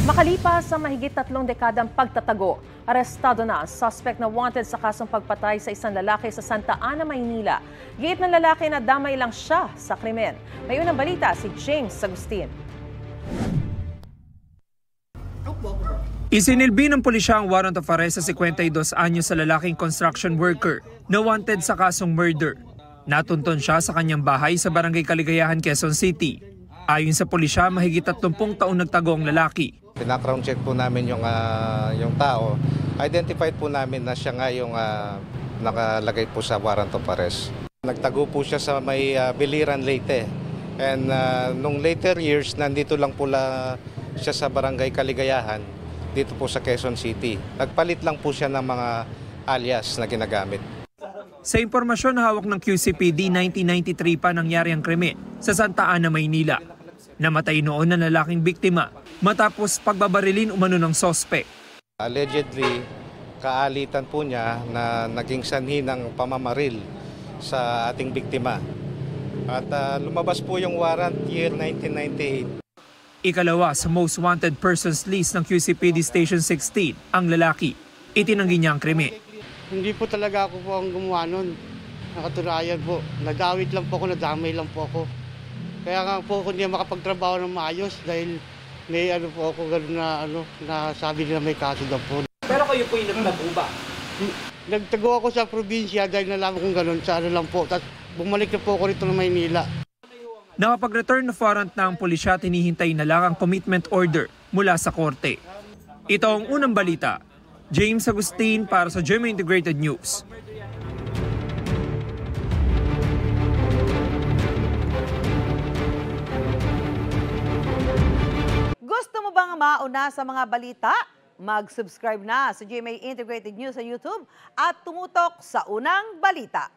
Makalipas sa mahigit 3 dekadang pagtatago, arestado na ang suspect na wanted sa kasong pagpatay sa isang lalaki sa Santa Ana, Maynila. Giit ng lalaki na damay lang siya sa krimen. May unang balita si James Agustin. Isinilbi ng pulisya ang warrant of arrest sa 52 anyos sa lalaking construction worker na wanted sa kasong murder. Natunton siya sa kanyang bahay sa Barangay Caligayahan, Quezon City. Ayon sa pulisya, mahigit 30 taon nagtago ang lalaki. Pina-crown check po namin yung tao. Identified po namin na siya nga yung nakalagay po sa warrant of arrest. Nagtago po siya sa may Biliran, Leyte. And nung later years, nandito lang po siya sa Barangay Caligayahan, dito po sa Quezon City. Nagpalit lang po siya ng mga alias na ginagamit. Sa impormasyon na hawak ng QCPD, 1993 pa nangyari ang krimen sa Santa Ana, Maynila. Namatay noon ang lalaking biktima matapos pagbabarilin umano ng sospek. Allegedly, kaalitan po niya na naging sanhi ng pamamaril sa ating biktima. At lumabas po yung warrant year 1998. Ikalawa sa most wanted persons list ng QCPD Station 16, ang lalaki. Itinanggi niya ang krimen. Hindi po talaga ako po ang gumawa nun. Nakaturayan po. Nagawit lang po ako, nadamay lang po ako. Kaya nga po ako hindi makapagtrabaho ng maayos dahil may po ako gano'n na sabi nila may kaso daw po. Pero kayo po yung nagtago ba? Nagtago ako sa probinsya dahil nalaman kong gano'n sa lang po. Tapos bumalik na po ako rito ng Maynila. Nakapag-return na warrant na ang pulisya, tinihintay na lang ang commitment order mula sa korte. Ito ang unang balita. James Agustin para sa GMA Integrated News. Gusto mo bang mauna sa mga balita? Mag-subscribe na sa GMA Integrated News sa YouTube at tumutok sa unang balita.